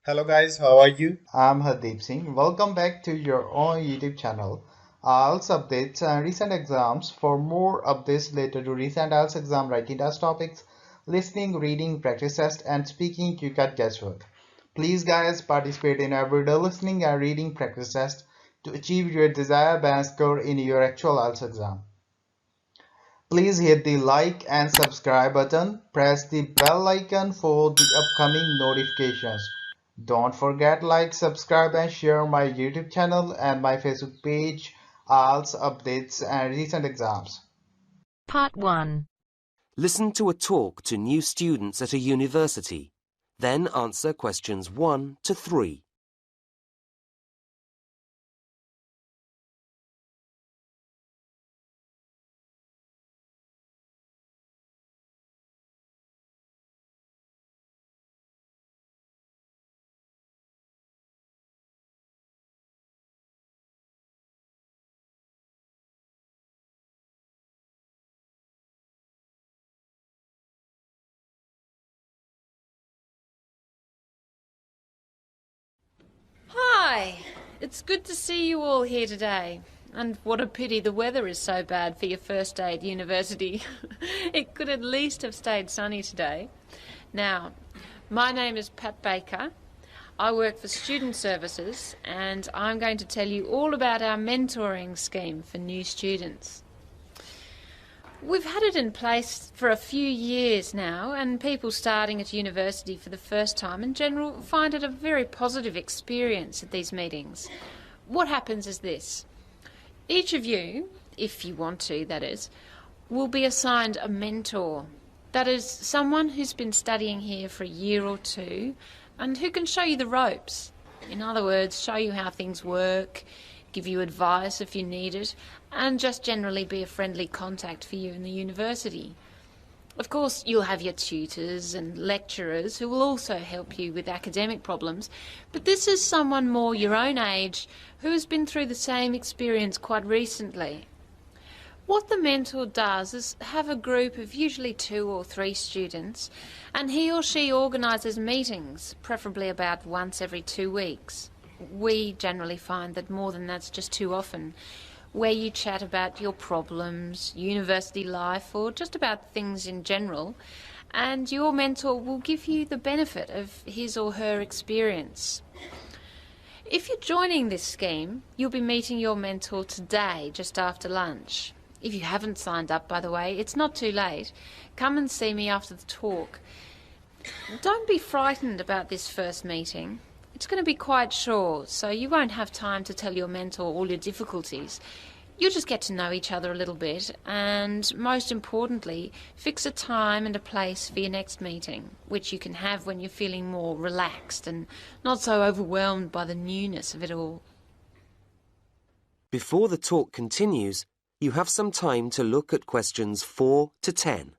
Hello guys, how are you? I'm Hardeep Singh. Welcome back to your own YouTube channel. IELTS updates and recent exams. For more updates related to recent IELTS exam writing test topics, listening, reading, practice test, and speaking, you got guesswork. Please, guys, participate in everyday listening and reading practice test to achieve your desired band score in your actual IELTS exam. Please hit the like and subscribe button. Press the bell icon for the upcoming notifications. Don't forget like, subscribe and share my YouTube channel and my Facebook page, IELTS updates and recent exams. Part 1. Listen to a talk to new students at a university. Then answer questions 1 to 3. Hi! It's good to see you all here today. And what a pity the weather is so bad for your first day at university. It could at least have stayed sunny today. Now, my name is Pat Baker. I work for Student Services and I'm going to tell you all about our mentoring scheme for new students. We've had it in place for a few years now, and people starting at university for the first time in general find it a very positive experience at these meetings. What happens is this. Each of you, if you want to, that is, will be assigned a mentor. That is, someone who's been studying here for a year or two and who can show you the ropes. In other words, show you how things work, give you advice if you need it, and just generally be a friendly contact for you in the university. Of course, you'll have your tutors and lecturers who will also help you with academic problems, but this is someone more your own age who has been through the same experience quite recently. What the mentor does is have a group of usually 2 or 3 students, and he or she organises meetings, preferably about once every 2 weeks. We generally find that more than that's just too often, where you chat about your problems, university life, or just about things in general, and your mentor will give you the benefit of his or her experience. If you're joining this scheme, you'll be meeting your mentor today, just after lunch. If you haven't signed up, by the way, it's not too late. Come and see me after the talk. Don't be frightened about this first meeting. It's going to be quite short, so you won't have time to tell your mentor all your difficulties. You'll just get to know each other a little bit and, most importantly, fix a time and a place for your next meeting, which you can have when you're feeling more relaxed and not so overwhelmed by the newness of it all. Before the talk continues, you have some time to look at questions 4 to 10.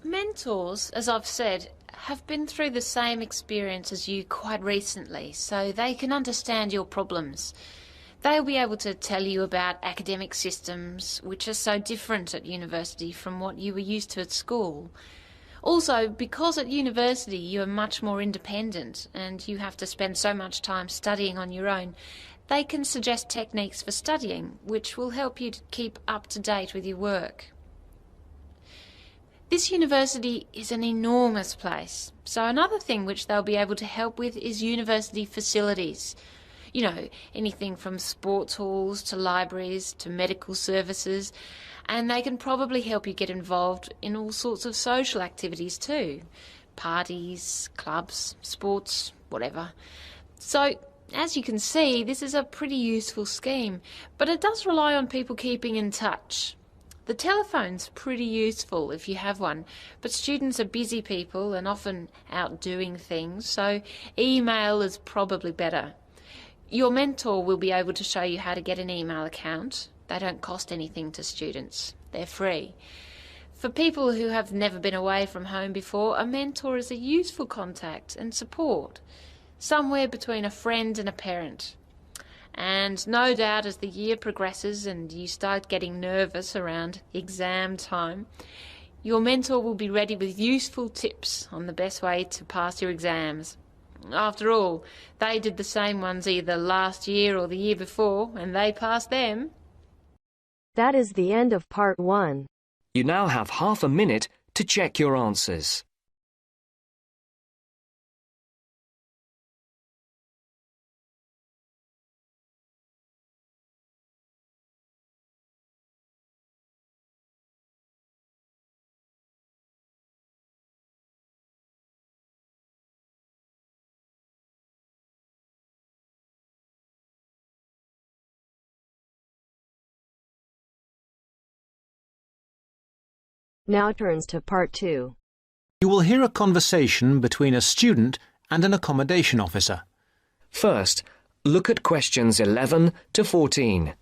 Mentors, as I've said, have been through the same experience as you quite recently, so they can understand your problems. They'll be able to tell you about academic systems, which are so different at university from what you were used to at school. Also, because at university you are much more independent and you have to spend so much time studying on your own, they can suggest techniques for studying, which will help you to keep up to date with your work. This university is an enormous place, so another thing which they'll be able to help with is university facilities. You know, anything from sports halls to libraries to medical services, and they can probably help you get involved in all sorts of social activities too. Parties, clubs, sports, whatever. So, as you can see, this is a pretty useful scheme, but it does rely on people keeping in touch. The telephone's pretty useful if you have one, but students are busy people and often out doing things, so email is probably better. Your mentor will be able to show you how to get an email account. They don't cost anything to students. They're free. For people who have never been away from home before, a mentor is a useful contact and support, somewhere between a friend and a parent. And no doubt as the year progresses and you start getting nervous around exam time, your mentor will be ready with useful tips on the best way to pass your exams. After all, they did the same ones either last year or the year before, and they passed them. That is the end of part 1. You now have half a minute to check your answers. Now turns to part 2. You will hear a conversation between a student and an accommodation officer. First, look at questions 11 to 14.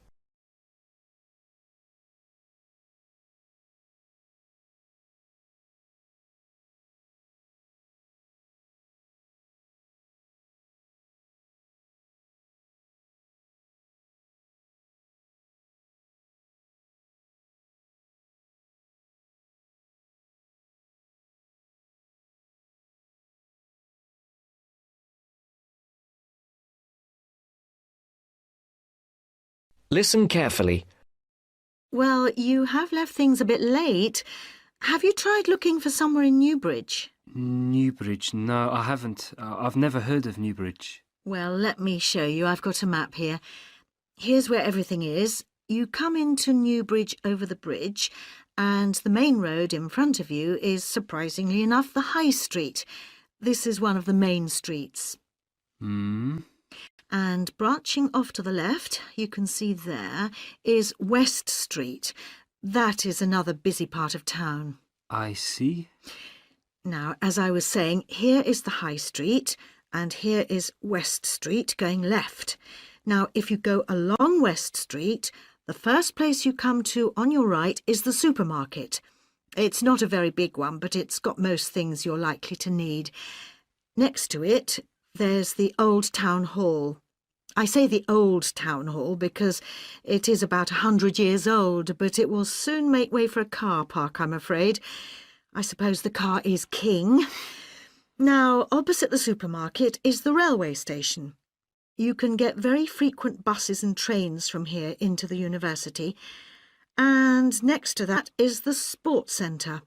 Listen carefully. Well, you have left things a bit late. Have you tried looking for somewhere in Newbridge? Newbridge? No, I haven't. I've never heard of Newbridge. Well, let me show you. I've got a map here. Here's where everything is. You come into Newbridge over the bridge, and the main road in front of you is, surprisingly enough, the High Street. This is one of the main streets. And branching off to the left, you can see there, is West Street. That is another busy part of town. I see. Now, as I was saying, here is the High Street, and here is West Street going left. Now, if you go along West Street, the first place you come to on your right is the supermarket. It's not a very big one, but it's got most things you're likely to need. Next to it, there's the Old Town Hall. I say the Old Town Hall because it is about 100 years old, but it will soon make way for a car park, I'm afraid. I suppose the car is king. Now, opposite the supermarket is the railway station. You can get very frequent buses and trains from here into the university. And next to that is the sports centre.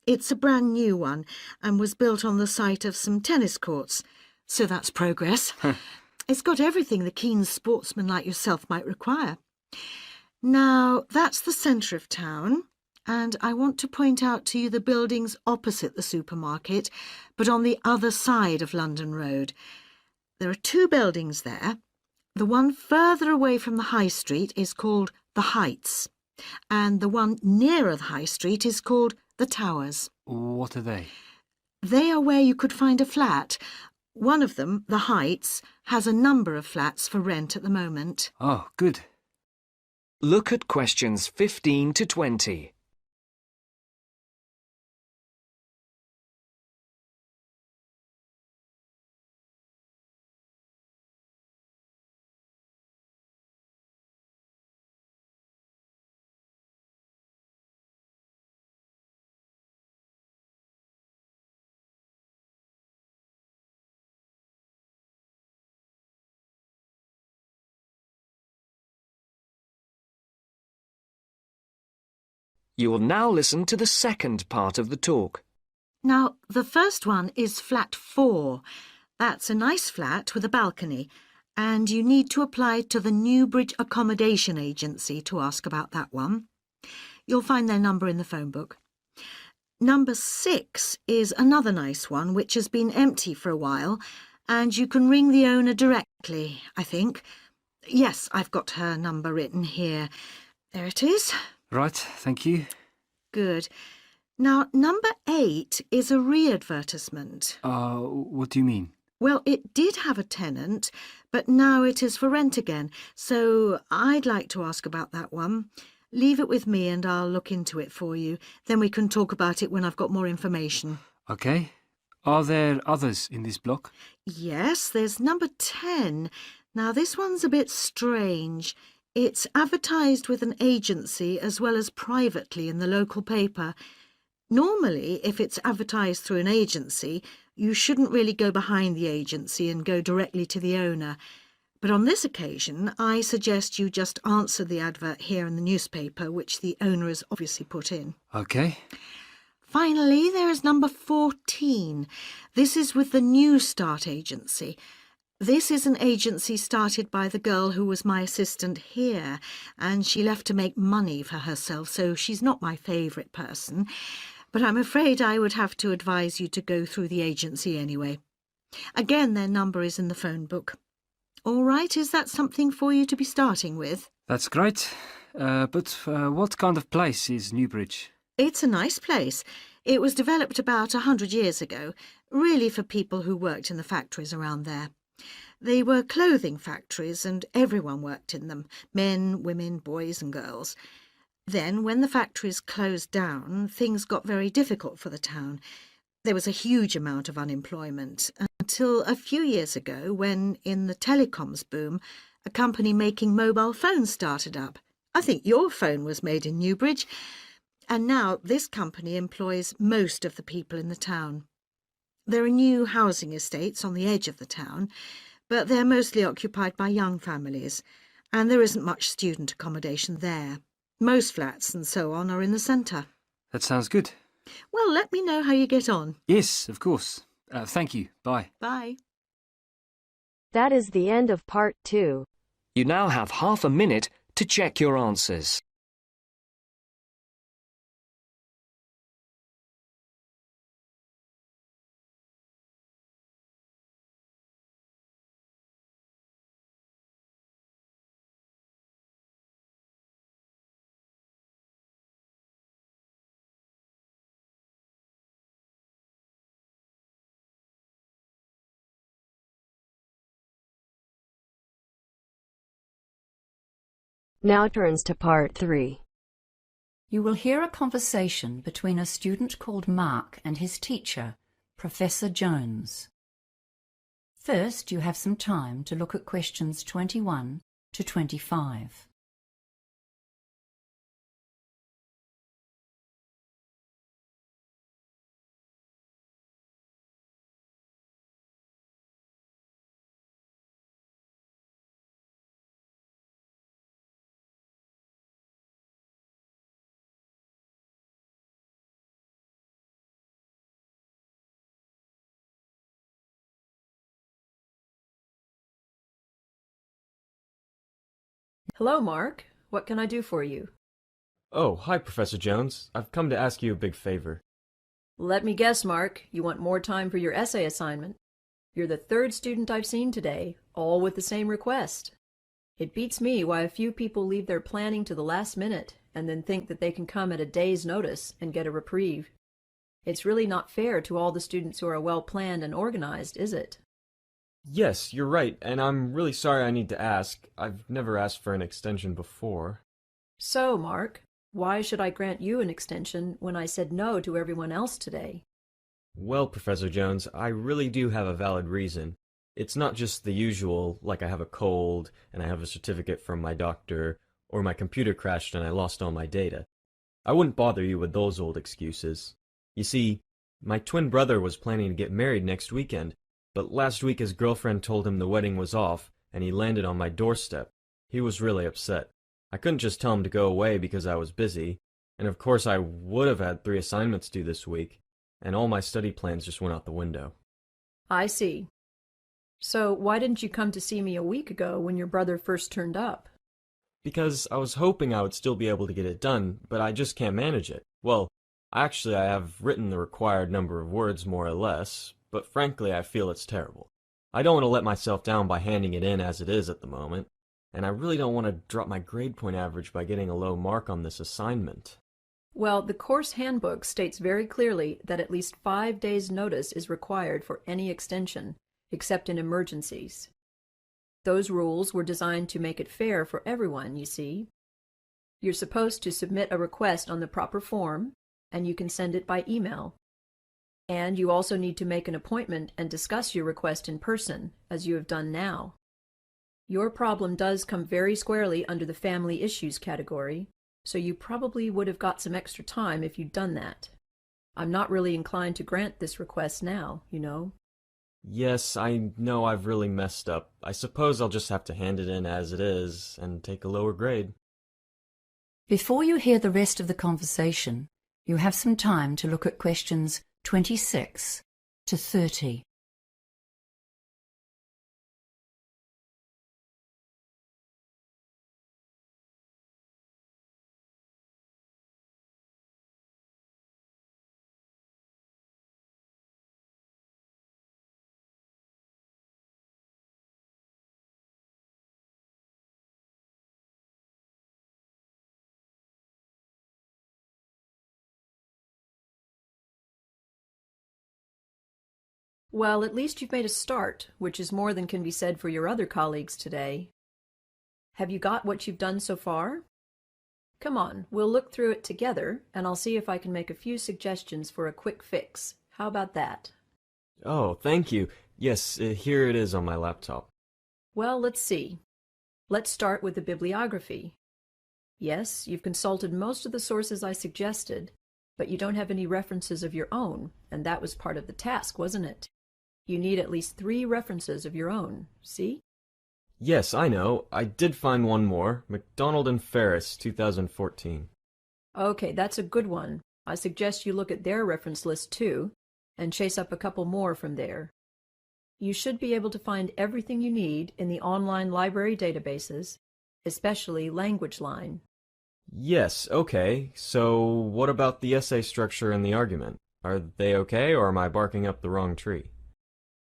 It's a brand new one and was built on the site of some tennis courts. So that's progress. It's got everything the keen sportsman like yourself might require. Now, that's the centre of town, and I want to point out to you the buildings opposite the supermarket, but on the other side of London Road. There are two buildings there. The one further away from the High Street is called the Heights, and the one nearer the High Street is called the Towers. What are they? They are where you could find a flat. One of them, the Heights, has a number of flats for rent at the moment. Oh, good. Look at questions 15 to 20. You will now listen to the second part of the talk. Now, the first one is flat 4. That's a nice flat with a balcony, and you need to apply to the Newbridge Accommodation Agency to ask about that one. You'll find their number in the phone book. Number 6 is another nice one which has been empty for a while, and you can ring the owner directly, I think. Yes, I've got her number written here. There it is. Right, thank you. Good. Now, number 8 is a re-advertisement. What do you mean? Well, it did have a tenant, but now it is for rent again, so I'd like to ask about that one. Leave it with me and I'll look into it for you. Then we can talk about it when I've got more information. Okay. Are there others in this block? Yes, there's number 10. Now, this one's a bit strange. It's advertised with an agency as well as privately in the local paper. Normally, if it's advertised through an agency, you shouldn't really go behind the agency and go directly to the owner. But on this occasion, I suggest you just answer the advert here in the newspaper, which the owner has obviously put in. Okay. Finally, there is number 14. This is with the New Start agency. This is an agency started by the girl who was my assistant here, and she left to make money for herself, so she's not my favourite person. But I'm afraid I would have to advise you to go through the agency anyway. Again, their number is in the phone book. All right, is that something for you to be starting with? That's great. But what kind of place is Newbridge? It's a nice place. It was developed about 100 years ago, really for people who worked in the factories around there. They were clothing factories and everyone worked in them, men, women, boys and girls. Then, when the factories closed down, things got very difficult for the town. There was a huge amount of unemployment until a few years ago when, in the telecoms boom, a company making mobile phones started up. I think your phone was made in Newbridge. And now this company employs most of the people in the town. There are new housing estates on the edge of the town, but they're mostly occupied by young families, and there isn't much student accommodation there. Most flats and so on are in the centre. That sounds good. Well, let me know how you get on. Yes, of course. Thank you. Bye. Bye. That is the end of part 2. You now have half a minute to check your answers. Now turns to part 3. You will hear a conversation between a student called Mark and his teacher, Professor Jones. First, you have some time to look at questions 21 to 25. Hello, Mark. What can I do for you? Oh, hi, Professor Jones. I've come to ask you a big favor. Let me guess, Mark. You want more time for your essay assignment. You're the third student I've seen today, all with the same request. It beats me why a few people leave their planning to the last minute and then think that they can come at a day's notice and get a reprieve. It's really not fair to all the students who are well-planned and organized, is it? Yes, you're right, and I'm really sorry I need to ask. I've never asked for an extension before. So, Mark, why should I grant you an extension when I said no to everyone else today? Well, Professor Jones, I really do have a valid reason. It's not just the usual, like I have a cold, and I have a certificate from my doctor, or my computer crashed and I lost all my data. I wouldn't bother you with those old excuses. You see, my twin brother was planning to get married next weekend, but last week his girlfriend told him the wedding was off, and he landed on my doorstep. He was really upset. I couldn't just tell him to go away because I was busy, and of course I would have had 3 assignments due this week, and all my study plans just went out the window. I see. So why didn't you come to see me a week ago when your brother first turned up? Because I was hoping I would still be able to get it done, but I just can't manage it. Well, actually I have written the required number of words more or less, but frankly I feel it's terrible. I don't want to let myself down by handing it in as it is at the moment. and I really don't want to drop my grade point average by getting a low mark on this assignment. Well, the course handbook states very clearly that at least 5 days' notice is required for any extension, except in emergencies. Those rules were designed to make it fair for everyone, you see. You're supposed to submit a request on the proper form, and you can send it by email. And you also need to make an appointment and discuss your request in person, as you have done now. Your problem does come very squarely under the family issues category, so you probably would have got some extra time if you'd done that. I'm not really inclined to grant this request now, you know. Yes, I know I've really messed up. I suppose I'll just have to hand it in as it is and take a lower grade. Before you hear the rest of the conversation, you have some time to look at questions 26 to 30. Well, at least you've made a start, which is more than can be said for your other colleagues today. Have you got what you've done so far? Come on, we'll look through it together, and I'll see if I can make a few suggestions for a quick fix. How about that? Oh, thank you. Yes, here it is on my laptop. Well, let's see. Let's start with the bibliography. Yes, you've consulted most of the sources I suggested, but you don't have any references of your own, and that was part of the task, wasn't it? You need at least 3 references of your own, see? Yes, I know. I did find one more. McDonald and Ferris, 2014. Okay, that's a good one. I suggest you look at their reference list too, and chase up a couple more from there. You should be able to find everything you need in the online library databases, especially LanguageLine. Yes, okay. So what about the essay structure and the argument? Are they okay, or am I barking up the wrong tree?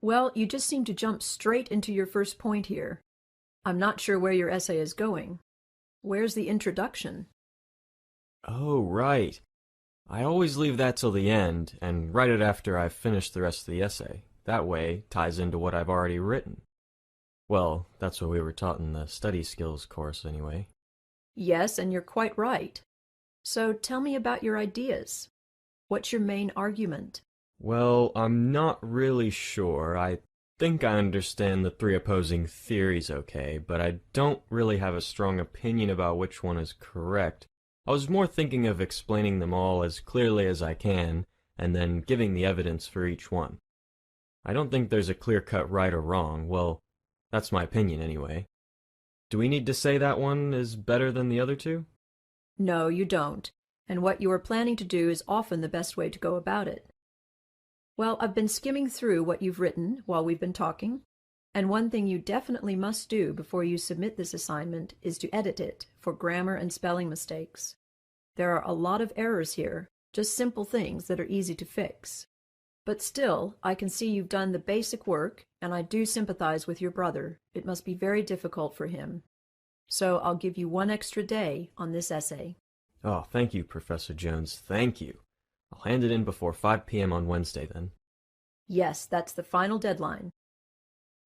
Well, you just seem to jump straight into your first point here. I'm not sure where your essay is going. Where's the introduction? Oh, right. I always leave that till the end, and write it after I've finished the rest of the essay. That way, it ties into what I've already written. Well, that's what we were taught in the study skills course, anyway. Yes, and you're quite right. So tell me about your ideas. What's your main argument? Well, I'm not really sure. I think I understand the 3 opposing theories okay, but I don't really have a strong opinion about which one is correct. I was more thinking of explaining them all as clearly as I can, and then giving the evidence for each one. I don't think there's a clear-cut right or wrong. Well, that's my opinion anyway. Do we need to say that one is better than the other 2? No, you don't. And what you are planning to do is often the best way to go about it. Well, I've been skimming through what you've written while we've been talking, and one thing you definitely must do before you submit this assignment is to edit it for grammar and spelling mistakes. There are a lot of errors here, just simple things that are easy to fix. But still, I can see you've done the basic work, and I do sympathize with your brother. It must be very difficult for him. So I'll give you 1 extra day on this essay. Oh, thank you, Professor Jones. Thank you. I'll hand it in before 5 p.m. on Wednesday, then. Yes, that's the final deadline.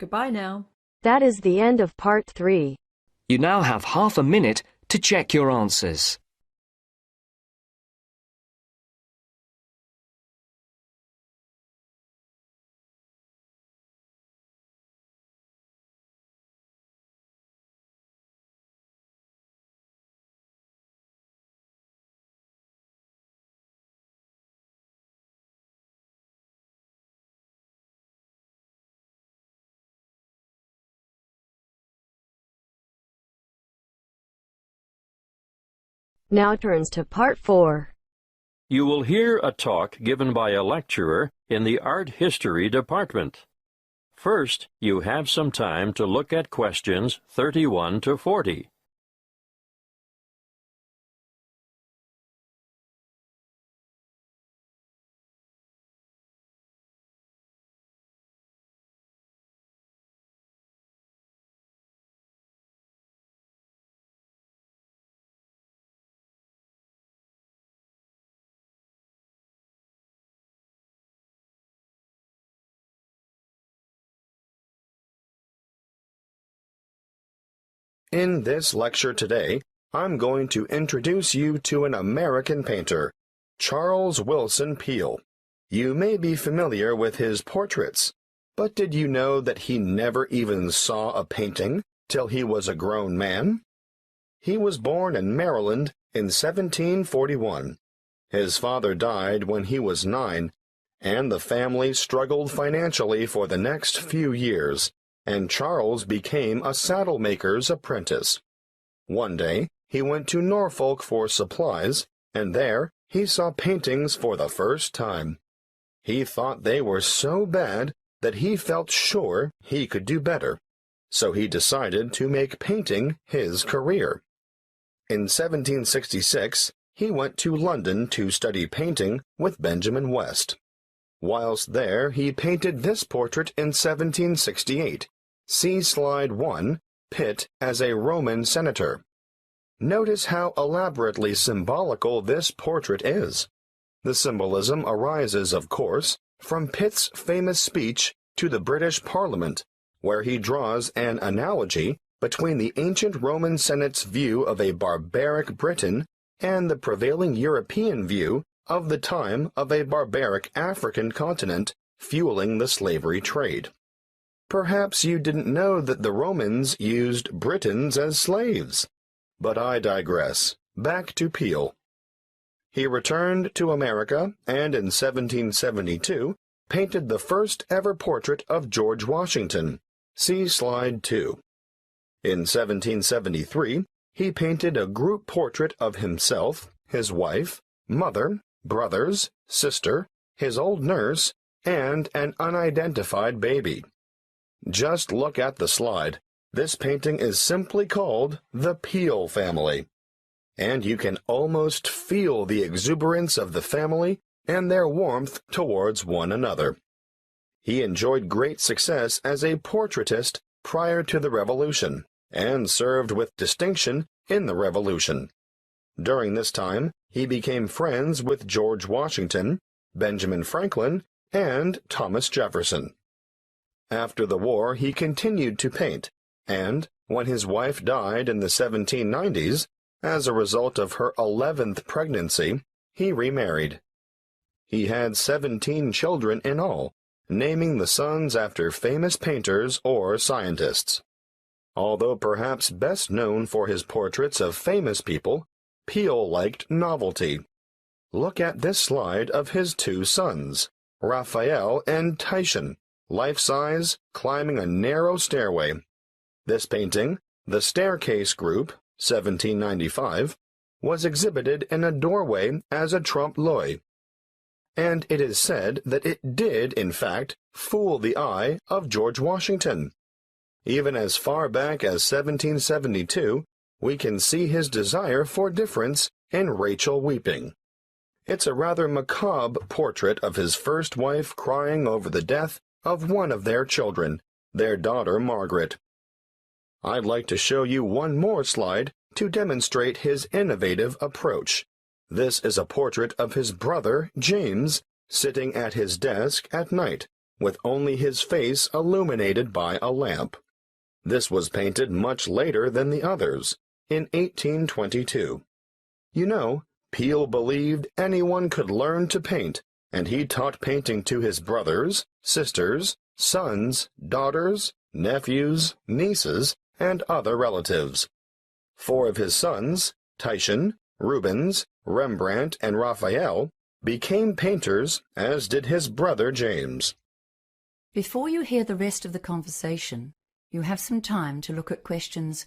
Goodbye now. That is the end of part 3. You now have half a minute to check your answers. Now turns to part 4. You will hear a talk given by a lecturer in the art history department. First, you have some time to look at questions 31 to 40. In this lecture today, I'm going to introduce you to an American painter, Charles Willson Peale. You may be familiar with his portraits, but did you know that he never even saw a painting till he was a grown man? He was born in Maryland in 1741. His father died when he was 9, and the family struggled financially for the next few years, and Charles became a saddle-maker's apprentice. One day, he went to Norfolk for supplies, and there he saw paintings for the first time. He thought they were so bad that he felt sure he could do better, so he decided to make painting his career. In 1766, he went to London to study painting with Benjamin West. Whilst there, he painted this portrait in 1768. See Slide 1, Pitt as a Roman senator. Notice how elaborately symbolical this portrait is. The symbolism arises, of course, from Pitt's famous speech to the British Parliament, where he draws an analogy between the ancient Roman Senate's view of a barbaric Britain and the prevailing European view of the time of a barbaric African continent fueling the slavery trade. Perhaps you didn't know that the Romans used Britons as slaves. But I digress. Back to Peale. He returned to America and in 1772 painted the first ever portrait of George Washington. See Slide 2. In 1773, he painted a group portrait of himself, his wife, mother, brothers, sister, his old nurse, and an unidentified baby. Just look at the slide. This painting is simply called The Peale Family, and you can almost feel the exuberance of the family and their warmth towards one another. He enjoyed great success as a portraitist prior to the Revolution, and served with distinction in the Revolution. During this time, he became friends with George Washington, Benjamin Franklin, and Thomas Jefferson. After the war, he continued to paint, and when his wife died in the 1790s, as a result of her 11th pregnancy, he remarried. He had 17 children in all, naming the sons after famous painters or scientists. Although perhaps best known for his portraits of famous people, Peale liked novelty. Look at this slide of his 2 sons, Raphael and Titian, life-size, climbing a narrow stairway. This painting, The Staircase Group, 1795, was exhibited in a doorway as a trompe-l'oeil, and it is said that it did, in fact, fool the eye of George Washington. Even as far back as 1772, we can see his desire for difference in Rachel weeping. It's a rather macabre portrait of his first wife crying over the death of one of their children, their daughter Margaret. I'd like to show you one more slide to demonstrate his innovative approach. This is a portrait of his brother, James, sitting at his desk at night, with only his face illuminated by a lamp. This was painted much later than the others, in 1822. You know, Peale believed anyone could learn to paint, and he taught painting to his brothers, sisters, sons, daughters, nephews, nieces, and other relatives. 4 of his sons, Titian, Rubens, Rembrandt, and Raphael, became painters, as did his brother James. Before you hear the rest of the conversation, you have some time to look at questions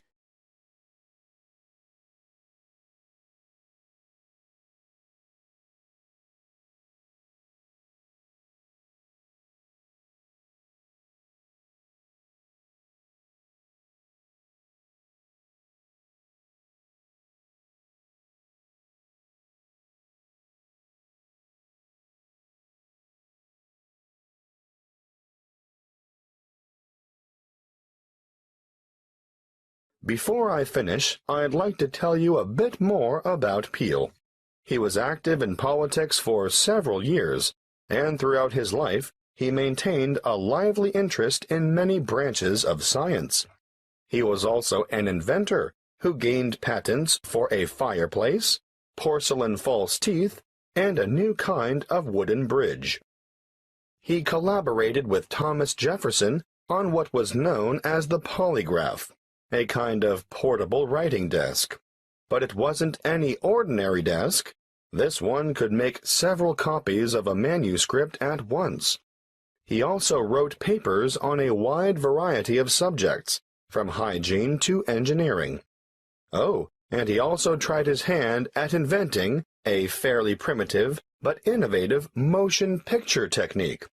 Before I finish, I'd like to tell you a bit more about Peale. He was active in politics for several years, and throughout his life, he maintained a lively interest in many branches of science. He was also an inventor who gained patents for a fireplace, porcelain false teeth, and a new kind of wooden bridge. He collaborated with Thomas Jefferson on what was known as the polygraph, a kind of portable writing desk. But it wasn't any ordinary desk. This one could make several copies of a manuscript at once. He also wrote papers on a wide variety of subjects, from hygiene to engineering. Oh, and he also tried his hand at inventing a fairly primitive but innovative motion picture technique,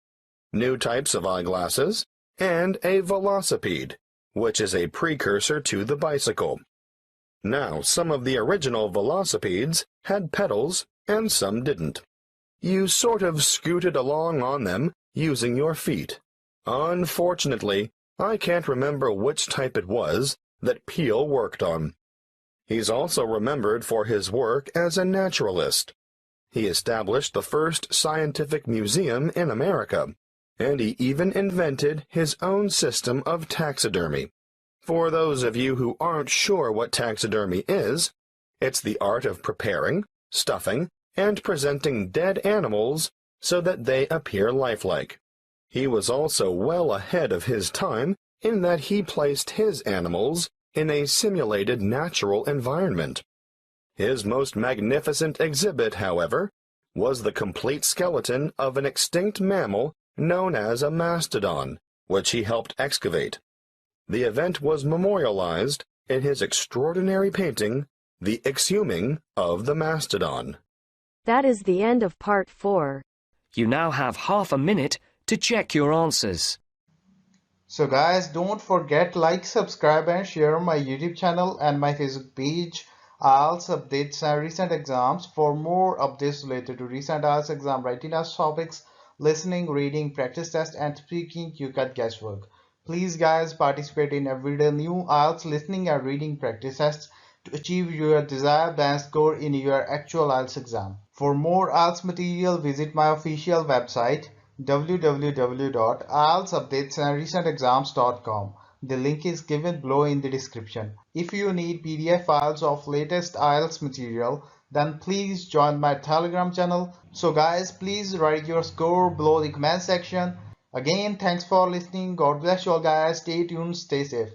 new types of eyeglasses, and a velocipede, which is a precursor to the bicycle. Now, some of the original velocipedes had pedals and some didn't. You sort of scooted along on them using your feet. Unfortunately, I can't remember which type it was that Peale worked on. He's also remembered for his work as a naturalist. He established the first scientific museum in America, and he even invented his own system of taxidermy. For those of you who aren't sure what taxidermy is, it's the art of preparing, stuffing, and presenting dead animals so that they appear lifelike. He was also well ahead of his time in that he placed his animals in a simulated natural environment. His most magnificent exhibit, however, was the complete skeleton of an extinct mammal known as a mastodon, which he helped excavate. The event was memorialized in his extraordinary painting, The Exhuming of the Mastodon. That is the end of part 4. You now have half a minute to check your answers. So guys, don't forget like, subscribe and share my YouTube channel and my Facebook page, IELTS updates and recent exams. For more updates related to recent IELTS exam writing test topics, listening, reading, practice test and speaking, you got guesswork. Please guys, participate in everyday new IELTS listening and reading practice tests to achieve your desired band score in your actual IELTS exam. For more IELTS material, visit my official website www.ieltsupdatesandrecentexams.com. The link is given below in the description. If you need PDF files of latest IELTS material, then please join my Telegram channel. So guys, please write your score below the comment section. Again, thanks for listening. God bless you all guys. Stay tuned, stay safe.